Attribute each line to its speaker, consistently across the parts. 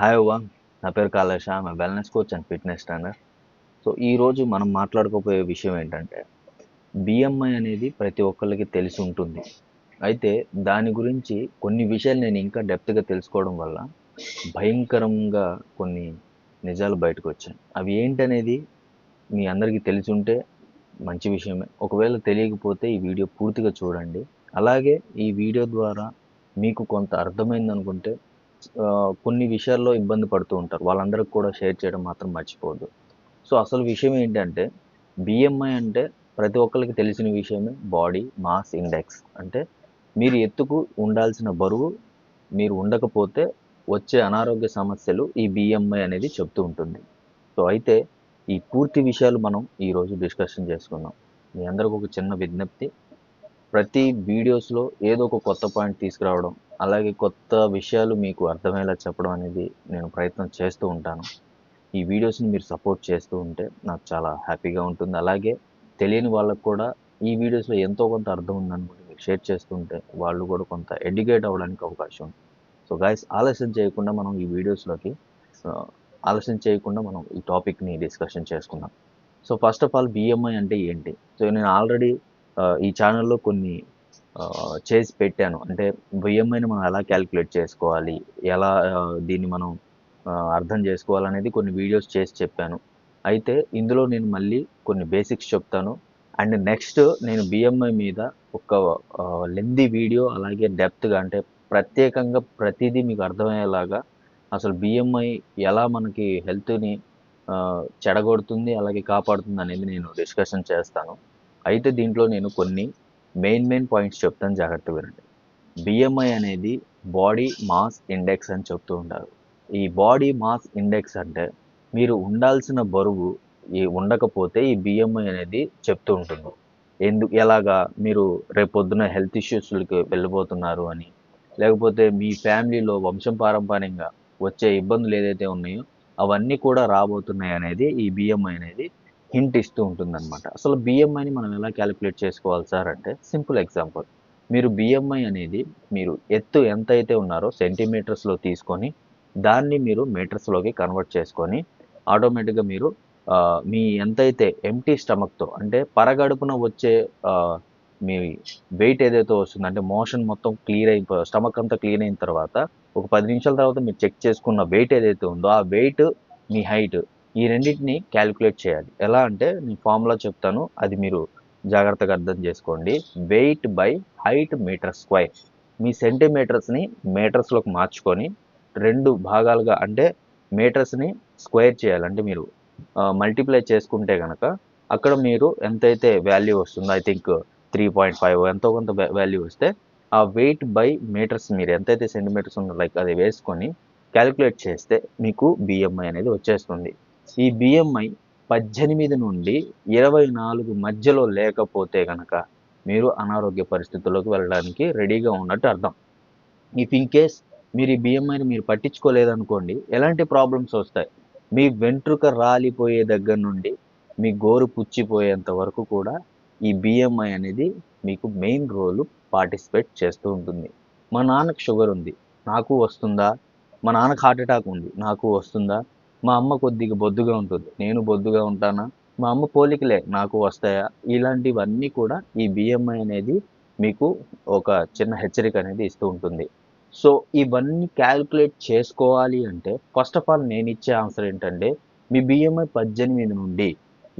Speaker 1: Hi one, నా పేరు Kalesh. I'm wellness coach and fitness trainer. So ఈరోజు మనం మాట్లాడుకోబోయే విషయం ఏంటంటే బిఎంఐ అనేది ప్రతి ఒక్కరికి తెలిసి ఉంటుంది. అయితే దాని గురించి కొన్ని విషయాలు నేను ఇంకా డెప్త్గా తెలుసుకోవడం వల్ల భయంకరంగా కొన్ని నిజాలు బయటకు వచ్చాయి. అవి ఏంటనేది మీ అందరికీ తెలిసి ఉంటే మంచి విషయమే. ఒకవేళ తెలియకపోతే ఈ వీడియో పూర్తిగా చూడండి. అలాగే ఈ వీడియో ద్వారా మీకు కొంత అర్థమైందనుకుంటే కొన్ని విషయాల్లో ఇబ్బంది పడుతూ ఉంటారు. వాళ్ళందరికి కూడా షేర్ చేయడం మాత్రం మర్చిపోవద్దు. సో అసలు విషయం ఏంటంటే బిఎంఐ అంటే ప్రతి ఒక్కరికి తెలిసిన విషయమే. బాడీ మాస్ ఇండెక్స్ అంటే మీరు ఎత్తుకు ఉండాల్సిన బరువు మీరు ఉండకపోతే వచ్చే అనారోగ్య సమస్యలు ఈ బిఎంఐ అనేది చెప్తూ ఉంటుంది. సో అయితే ఈ పూర్తి విషయాలు మనం ఈరోజు డిస్కషన్ చేసుకుందాం. మీ అందరికి ఒక చిన్న విజ్ఞప్తి, ప్రతి వీడియోస్లో ఏదో ఒక కొత్త పాయింట్ తీసుకురావడం, అలాగే కొత్త విషయాలు మీకు అర్థమయ్యేలా చెప్పడం అనేది నేను ప్రయత్నం చేస్తూ ఉంటాను. ఈ వీడియోస్ని మీరు సపోర్ట్ చేస్తూ ఉంటే నాకు చాలా హ్యాపీగా ఉంటుంది. అలాగే తెలియని వాళ్ళకు కూడా ఈ వీడియోస్లో ఎంతో కొంత అర్థం ఉందనుకుంటే మీరు షేర్ చేస్తుంటే వాళ్ళు కూడా కొంత ఎడ్యుకేట్ అవ్వడానికి అవకాశం ఉంది. సో గైస్, ఆలస్యం చేయకుండా మనం ఈ టాపిక్ని డిస్కషన్ చేసుకుందాం. So first of all BMI అంటే ఏంటి? సో నేను ఆల్రెడీ ఈ ఛానల్లో కొన్ని చేసి పెట్టాను. అంటే బిఎంఐని మనం ఎలా క్యాలిక్యులేట్ చేసుకోవాలి, ఎలా దీన్ని మనం అర్థం చేసుకోవాలనేది కొన్ని వీడియోస్ చేసి చెప్పాను. అయితే ఇందులో నేను మళ్ళీ కొన్ని బేసిక్స్ చెప్తాను. అండ్ నెక్స్ట్ నేను బిఎంఐ మీద ఒక లెంతీ వీడియో, అలాగే డెప్త్గా అంటే ప్రత్యేకంగా ప్రతిదీ మీకు అర్థమయ్యేలాగా అసలు బిఎంఐ ఎలా మనకి హెల్త్ని చెడగొడుతుంది, అలాగే కాపాడుతుంది అనేది నేను డిస్కషన్ చేస్తాను. అయితే దీంట్లో నేను కొన్ని మెయిన్ పాయింట్స్ చెప్తాను, జాగ్రత్తగా వినండి. బిఎంఐ అనేది బాడీ మాస్ ఇండెక్స్ అని చెప్తూ ఉంటారు. ఈ బాడీ మాస్ ఇండెక్స్ అంటే మీరు ఉండాల్సిన బరువు ఉండకపోతే ఈ బిఎంఐ అనేది చెప్తూ ఉంటుంది. ఎలాగా మీరు రేపొద్దున హెల్త్ ఇష్యూస్లకి వెళ్ళిపోతున్నారు అని, లేకపోతే మీ ఫ్యామిలీలో వంశం పారంపర్యంగా వచ్చే ఇబ్బందులు ఏదైతే ఉన్నాయో అవన్నీ కూడా రాబోతున్నాయి అనేది ఈ బిఎంఐ అనేది హింట్ ఇస్తూ ఉంటుందన్నమాట. అసలు బిఎంఐని మనం ఎలా క్యాలిక్యులేట్ చేసుకోవాలి సార్ అంటే, సింపుల్ ఎగ్జాంపుల్. మీరు బిఎంఐ అనేది మీరు ఎత్తు ఎంత అయితే ఉన్నారో సెంటీమీటర్స్లో తీసుకొని దాన్ని మీరు మీటర్స్లోకి కన్వర్ట్ చేసుకొని ఆటోమేటిక్గా మీరు మీ ఎంతైతే ఎంటీ స్టమక్తో అంటే పరగడుపున వచ్చే మీ వెయిట్ ఏదైతే వస్తుందో, అంటే మోషన్ మొత్తం క్లియర్ అయిపో స్టమక్ అంతా క్లీన్ అయిన తర్వాత ఒక 10 నిమిషాల తర్వాత మీరు చెక్ చేసుకున్న వెయిట్ ఏదైతే ఉందో ఆ వెయిట్, మీ హైట్, ఈ రెండింటిని క్యాలిక్యులేట్ చేయాలి. ఎలా అంటే నేను ఫార్ములా చెప్తాను, అది మీరు జాగ్రత్తగా అర్థం చేసుకోండి. Weight by height metre square. మీ సెంటీమీటర్స్ని మీటర్స్లోకి మార్చుకొని 2 భాగాలుగా అంటే మీటర్స్ని స్క్వేర్ చేయాలి. అంటే మీరు మల్టిప్లై చేసుకుంటే కనుక అక్కడ మీరు ఎంతైతే వాల్యూ వస్తుందో, ఐ థింక్ 3.5 ఎంతో కొంత వాల్యూ వస్తే ఆ వెయిట్ బై మీటర్స్ మీరు ఎంతైతే సెంటీమీటర్స్ ఉందో లైక్ అది వేసుకొని క్యాలిక్యులేట్ చేస్తే మీకు బిఎంఐ అనేది వచ్చేస్తుంది. ఈ బిఎంఐ 18 నుండి 24 మధ్యలో లేకపోతే కనుక మీరు అనారోగ్య పరిస్థితుల్లోకి వెళ్ళడానికి రెడీగా ఉన్నట్టు అర్థం. ఇఫ్ ఇన్ కేస్ మీరు ఈ బిఎంఐని మీరు పట్టించుకోలేదనుకోండి, ఎలాంటి ప్రాబ్లమ్స్ వస్తాయి? మీ వెంట్రుక రాలిపోయే దగ్గర నుండి మీ గోరు పుచ్చిపోయేంత వరకు కూడా ఈ బిఎంఐ అనేది మీకు మెయిన్ రోల్ పార్టిసిపేట్ చేస్తూ ఉంటుంది. మా నాన్నకు షుగర్ ఉంది, నాకు వస్తుందా? మా నాన్నకు హార్ట్ అటాక్ ఉంది, నాకు వస్తుందా? మా అమ్మ కొద్దిగా బొద్దుగా ఉంటుంది, నేను బొద్దుగా ఉంటానా? మా అమ్మ పోలికలే నాకు వస్తాయా? ఇలాంటివన్నీ కూడా ఈ బిఎంఐ అనేది మీకు ఒక చిన్న హెచ్చరిక అనేది ఇస్తూ ఉంటుంది. సో ఇవన్నీ క్యాలిక్యులేట్ చేసుకోవాలి అంటే ఫస్ట్ ఆఫ్ ఆల్ నేను ఇచ్చే ఆన్సర్ ఏంటంటే, మీ బిఎంఐ 18 నుండి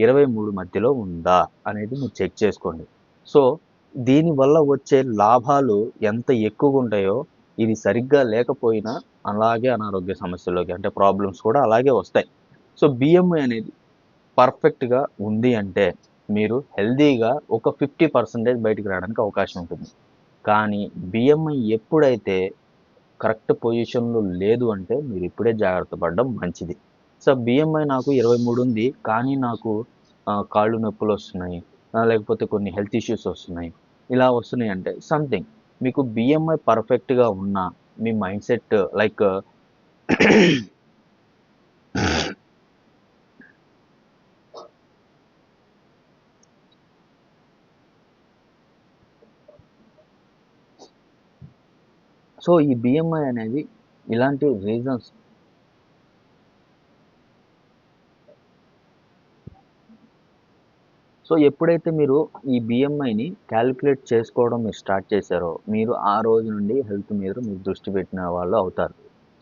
Speaker 1: 23 మధ్యలో ఉందా అనేది మీరు చెక్ చేసుకోండి. సో దీనివల్ల వచ్చే లాభాలు ఎంత ఎక్కువగా ఉంటాయో, ఇది సరిగ్గా లేకపోయినా అలాగే అనారోగ్య సమస్యల్లోకి అంటే ప్రాబ్లమ్స్ కూడా అలాగే వస్తాయి. సో బిఎంఐ అనేది పర్ఫెక్ట్గా ఉంది అంటే మీరు హెల్దీగా ఒక 50% బయటికి రావడానికి అవకాశం ఉంటుంది. కానీ బిఎంఐ ఎప్పుడైతే కరెక్ట్ పొజిషన్లో లేదు అంటే మీరు ఇప్పుడే జాగ్రత్త పడడం మంచిది. సో బిఎంఐ నాకు 23 ఉంది, కానీ నాకు కాళ్ళు నొప్పులు వస్తున్నాయి, లేకపోతే కొన్ని హెల్త్ ఇష్యూస్ వస్తున్నాయి, ఇలా వస్తున్నాయి అంటే సంథింగ్ మీకు బిఎంఐ పర్ఫెక్ట్గా ఉన్నా మీ మైండ్ సెట్ లైక్ సో ఈ బిఎంఐ అనేది ఇలాంటి రీజన్స్ సో ఎప్పుడైతే మీరు ఈ బిఎంఐని క్యాలిక్యులేట్ చేసుకోవడం మీరు స్టార్ట్ చేశారో, మీరు ఆ రోజు నుండి హెల్త్ మీద మీరు దృష్టి పెట్టిన వాళ్ళు అవుతారు.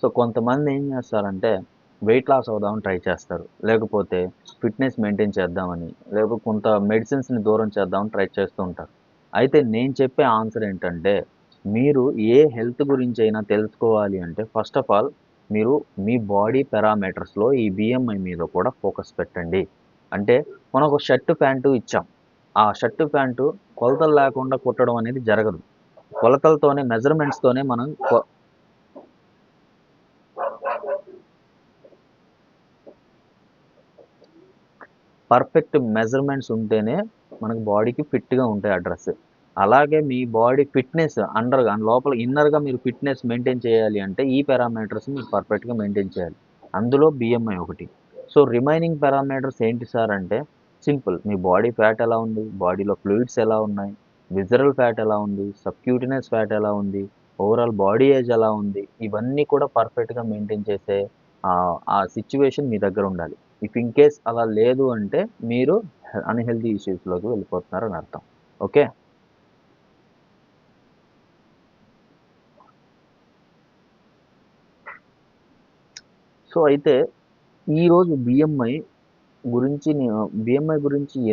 Speaker 1: సో కొంతమంది ఏం చేస్తారంటే వెయిట్ లాస్ అవుదామని ట్రై చేస్తారు. లేకపోతే ఫిట్‌నెస్ మెయింటైన్ చేద్దామని, లేకపోతే కొంత మెడిసిన్స్‌ని దూరం చేద్దామని ట్రై చేస్తూ ఉంటారు. అయితే నేను చెప్పే ఆన్సర్ ఏంటంటే, మీరు ఏ హెల్త్ గురించైనా తెలుసుకోవాలి అంటే ఫస్ట్ ఆఫ్ ఆల్ మీరు మీ బాడీ పారామీటర్స్‌లో ఈ బిఎంఐ మీద కూడా ఫోకస్ పెట్టండి. అంటే మనం ఒక షర్ట్, ప్యాంటు ఇచ్చాం. ఆ షర్ట్, ప్యాంటు కొలతలు లేకుండా కుట్టడం అనేది జరగదు. కొలతలతోనే మెజర్‌మెంట్స్‌తోనే మనం పర్ఫెక్ట్ మెజర్‌మెంట్స్ ఉంటేనే మనకు బాడీకి ఫిట్‌గా ఉంటాయి ఆ డ్రెస్. అలాగే మీ బాడీ ఫిట్‌నెస్ లోపల ఇన్నర్‌గా మీరు ఫిట్‌నెస్ మెయింటైన్ చేయాలి అంటే ఈ పారామీటర్స్ మీరు పర్ఫెక్ట్‌గా మెయింటైన్ చేయాలి. అందులో బిఎంఐ ఒకటి. సో రిమైనింగ్ పారామీటర్స్ ఏంటి సార్ అంటే సింపుల్. మీ బాడీ ఫ్యాట్ ఎలా ఉంది? బాడీలో ఫ్లూయిడ్స్ ఎలా ఉన్నాయి? విసరల్ ఫ్యాట్ ఎలా ఉంది? సబ్క్యూటేనియస్ ఫ్యాట్ ఎలా ఉంది? ఓవరాల్ బాడీ ఏజ్ ఎలా ఉంది? ఇవన్నీ కూడా పర్ఫెక్ట్‌గా మెయింటైన్ చేసే ఆ సిట్యుయేషన్ మీ దగ్గర ఉండాలి. ఇఫ్ ఇన్ కేస్ అలా లేదు అంటే మీరు అన్‌హెల్తీ ఇష్యూస్‌లోకి వెళ్ళిపోతున్నారని అర్థం. ఓకే. సో అయితే ఈరోజు బిఎంఐ గురించి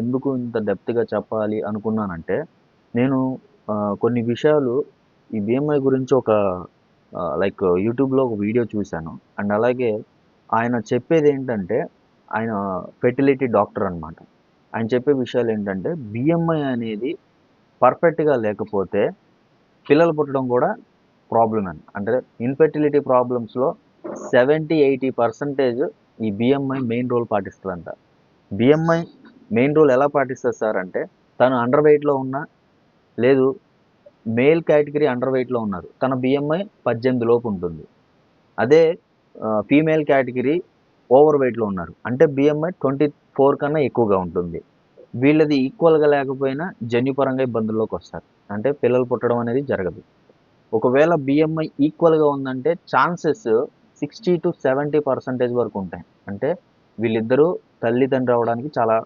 Speaker 1: ఎందుకు ఇంత డెప్త్‌గా చెప్పాలి అనుకున్నానంటే, నేను కొన్ని విషయాలు ఈ బిఎంఐ గురించి ఒక లైక్ యూట్యూబ్‌లో ఒక వీడియో చూశాను. అండ్ అలాగే ఆయన చెప్పేదేంటంటే, ఆయన ఫెర్టిలిటీ డాక్టర్ అనమాట. ఆయన చెప్పే విషయాలేంటంటే, బిఎంఐ అనేది పర్ఫెక్ట్‌గా లేకపోతే పిల్లలు పుట్టడం కూడా ప్రాబ్లమ్ అని. అంటే ఇన్ఫెర్టిలిటీ ప్రాబ్లమ్స్‌లో 70-80% ఈ బిఎంఐ మెయిన్ రోల్ పాటిస్తదంట. బిఎంఐ మెయిన్ రోల్ ఎలా పాటిస్తది సార్ అంటే, తను అండర్ వెయిట్‌లో ఉన్నా, లేదు మేల్ కేటగిరీ అండర్ వెయిట్‌లో ఉన్నారు. తన బిఎంఐ 18 లోపు ఉంటుంది. అదే ఫీమేల్ కేటగిరీ ఓవర్ వెయిట్‌లో ఉన్నారు. అంటే బిఎంఐ 24 కన్నా ఎక్కువగా ఉంటుంది. వీళ్ళది ఈక్వల్‌గా లేకపోయినా జన్యుపరంగా ఇబ్బందుల్లోకొస్తారు. అంటే పిల్లలు పుట్టడం అనేది జరగదు. ఒకవేళ బిఎంఐ ఈక్వల్‌గా ఉందంటే ఛాన్సెస్ 60-70% వరకు ఉంటాయి. అంటే వీళ్ళిద్దరూ తల్లిదండ్రి అవ్వడానికి చాలా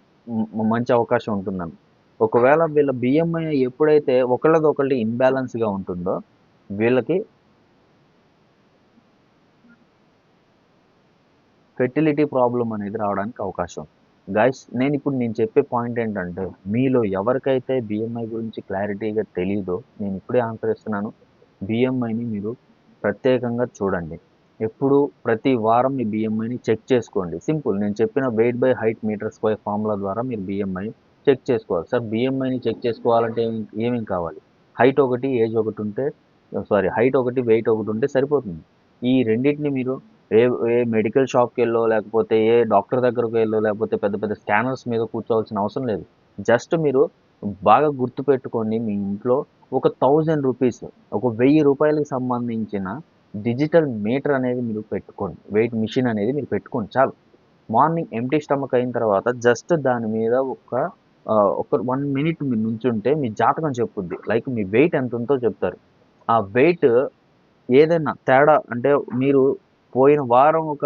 Speaker 1: మంచి అవకాశం ఉంటుందని. ఒకవేళ వీళ్ళ బిఎంఐ ఎప్పుడైతే ఒకళ్ళదొకళ్ళది ఇన్‌బాలెన్స్‌గా ఉంటుందో వీళ్ళకి ఫెర్టిలిటీ ప్రాబ్లమ్ అనేది రావడానికి అవకాశం. గైస్ నేను చెప్పే పాయింట్ ఏంటంటే మీలో ఎవరికైతే బిఎంఐ గురించి క్లారిటీగా తెలీదో నేను ఇప్పుడే ఆన్సర్ ఇస్తున్నాను. బిఎంఐని మీరు ప్రత్యేకంగా చూడండి. ఎప్పుడు ప్రతి వారం మీ బిఎంఐని చెక్ చేసుకోండి. సింపుల్ నేను చెప్పిన weight by height metre square formula ద్వారా మీరు బిఎంఐ చెక్ చేసుకోవాలి. సార్ బిఎంఐని చెక్ చేసుకోవాలంటే ఏమేం కావాలి? హైట్ ఒకటి, ఏజ్ ఒకటి ఉంటే హైట్ ఒకటి, వెయిట్ ఒకటి ఉంటే సరిపోతుంది. ఈ రెండిటిని మీరు ఏ ఏ మెడికల్ షాప్‌కెళ్ళో, లేకపోతే ఏ డాక్టర్ దగ్గరకెళ్ళో, లేకపోతే పెద్ద పెద్ద స్కానర్స్ మీద కూర్చోవాల్సిన అవసరం లేదు. జస్ట్ మీరు బాగా గుర్తుపెట్టుకోండి మీ ఇంట్లో ఒక రూ. 1000 ఒక రూ. 1000కి సంబంధించిన డిజిటల్ మీటర్ అనేది మీరు పెట్టుకోండి. వెయిట్ మిషన్ అనేది మీరు పెట్టుకోండి చాలు. మార్నింగ్ ఎంప్టీ స్టమక్ అయిన తర్వాత జస్ట్ దాని మీద ఒక 1 మినిట్ మీరు నుంచుంటే మీ జాతకం చెప్పుద్ది. లైక్ మీ వెయిట్ ఎంతుందో చెప్తారు. ఆ వెయిట్ ఏదైనా తేడా అంటే మీరు పోయిన వారం ఒక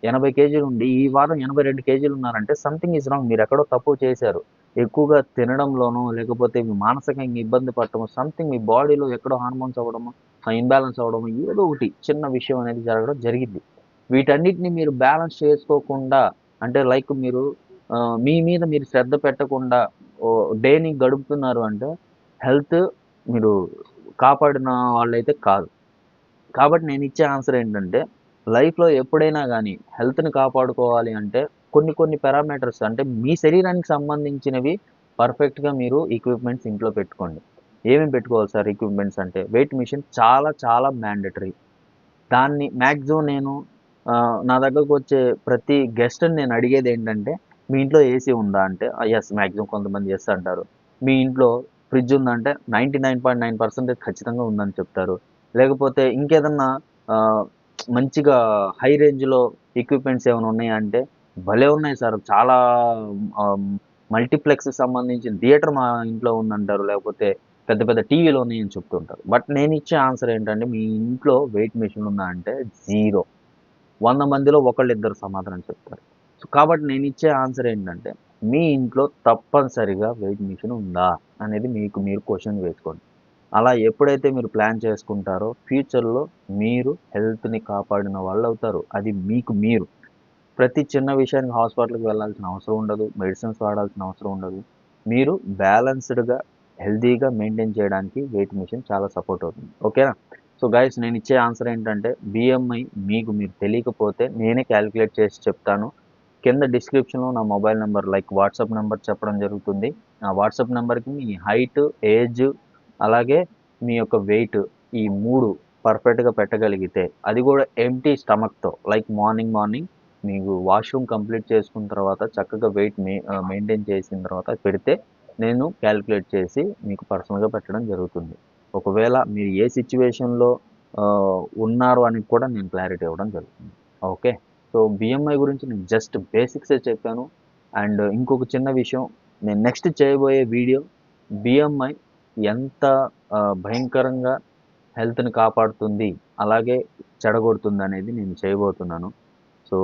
Speaker 1: 80 కేజీలు ఉండి, ఈ వారం 82 కేజీలు ఉన్నారంటే సంథింగ్ ఈజ్ రాంగ్. మీరెక్కడో తప్పు చేశారు. ఎక్కువగా తినడంలోనో, లేకపోతే మీ మానసికంగా ఇబ్బంది పడటమో, సంథింగ్ మీ బాడీలో ఎక్కడో హార్మోన్స్ అవ్వడమో, ఇంబాలెన్స్ అవ్వడమో ఏదో ఒకటి చిన్న విషయం అనేది జరగడం జరిగిద్ది. వీటన్నిటిని మీరు బ్యాలెన్స్ చేసుకోకుండా అంటే లైక్ మీరు మీ మీద మీరు శ్రద్ధ పెట్టకుండా డేని గడుపుతున్నారు అంటే హెల్త్ మీరు కాపాడిన వాళ్ళైతే కాదు. కాబట్టి నేనిచ్చే ఆన్సర్ ఏంటంటే, లైఫ్‌లో ఎప్పుడైనా గానీ హెల్త్‌ని కాపాడుకోవాలి అంటే కొన్ని కొన్ని పారామీటర్స్ అంటే మీ శరీరానికి సంబంధించినవి పర్ఫెక్ట్‌గా మీరు ఎక్విప్‌మెంట్స్ ఇంట్లో పెట్టుకోండి. ఏమేమి పెట్టుకోవాలి సార్ ఎక్విప్‌మెంట్స్ అంటే వెయిట్ మెషిన్ చాలా చాలా మ్యాండేటరీ. దాన్ని మాక్సిమం నేను నా దగ్గరకొచ్చే ప్రతి గెస్ట్‌ని నేను అడిగేదేంటంటే, "మీ ఇంట్లో ఏసీ ఉందా?" అంటే యెస్ మాక్సిమం కొంతమంది యెస్ అంటారు. "మీ ఇంట్లో ఫ్రిడ్జ్ ఉందా?" అంటే 99.9% ఖచ్చితంగా ఉందని చెప్తారు. లేకపోతే ఇంకేదన్నా ఆహ్, మంచిగా హై రేంజ్‌లో ఎక్విప్‌మెంట్స్ ఏమైనా ఉన్నాయా అంటే, భలే ఉన్నాయి సార్. చాలా ఆహ్, మల్టీప్లెక్స్‌కి సంబంధించిన థియేటర్ మా ఇంట్లో ఉందంటారు. లేకపోతే పెద్ద పెద్ద టీవీలు ఉన్నాయని చెప్తుంటారు. బట్ నేనిచ్చే ఆన్సర్ ఏంటంటే, మీ ఇంట్లో వెయిట్ మెషిన్ ఉందా అంటే జీరో. 100 మందిలో ఒకళ్ళిద్దరు సమాధానం చెప్తారు. సో, కాబట్టి నేనిచ్చే ఆన్సర్ ఏంటంటే, మీ ఇంట్లో తప్పనిసరిగా వెయిట్ మిషన్ ఉందా అనేది మీకు మీరు క్వశ్చన్ వేసుకోండి. అలా ఎప్పుడైతే మీరు ప్లాన్ చేసుకుంటారో ఫ్యూచర్లో మీరు హెల్త్ని కాపాడిన వాళ్ళు అవుతారు. అది మీకు మీరు. ప్రతి చిన్న విషయానికి హాస్పిటల్కి వెళ్ళాల్సిన అవసరం ఉండదు, మెడిసిన్స్ వాడాల్సిన అవసరం ఉండదు. మీరు బ్యాలెన్స్డ్గా హెల్తీగా మెయింటైన్ చేయడానికి వెయిట్ మిషన్ చాలా సపోర్ట్ అవుతుంది. ఓకేనా? సో గైస్, నేను ఇచ్చే ఆన్సర్ ఏంటంటే బిఎంఐ మీకు మీరు తెలియకపోతే నేనే క్యాలిక్యులేట్ చేసి చెప్తాను. కింద డిస్క్రిప్షన్లో నా mobile number like WhatsApp number చెప్పడం జరుగుతుంది. ఆ వాట్సాప్ నెంబర్కి మీ హైట్, ఏజ్, అలాగే మీ యొక్క వెయిట్, ఈ 3 పర్ఫెక్ట్గా పెట్టగలిగితే, అది కూడా ఎంప్టీ స్టమక్తో, లైక్ మార్నింగ్ మీకు వాష్రూమ్ కంప్లీట్ చేసుకున్న తర్వాత చక్కగా వెయిట్ మెయింటైన్ చేసిన తర్వాత పెడితే నేను క్యాలిక్యులేట్ చేసి మీకు పర్సనల్గా పెట్టడం జరుగుతుంది. ఒకవేళ మీరు ఏ సిచ్యువేషన్లో ఉన్నారు అని కూడా నేను క్లారిటీ ఇవ్వడం జరుగుతుంది. ఓకే. సో బిఎంఐ గురించి నేను జస్ట్ బేసిక్సే చెప్పాను. అండ్ ఇంకొక చిన్న విషయం, నేను నెక్స్ట్ చేయబోయే వీడియో బిఎంఐ ఎంత భయంకరంగా హెల్త్ని కాపాడుతుంది, అలాగే చెడగొడుతుంది అనేది నేను చేయబోతున్నాను. సో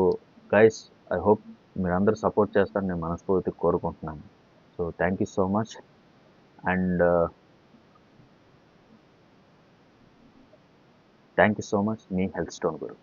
Speaker 1: గైస్, ఐ హోప్ మీరందరూ సపోర్ట్ చేస్తారని నేను మనస్ఫూర్తిగా కోరుకుంటున్నాను. So thank you so much. And thank you so much. Me health stone Guru.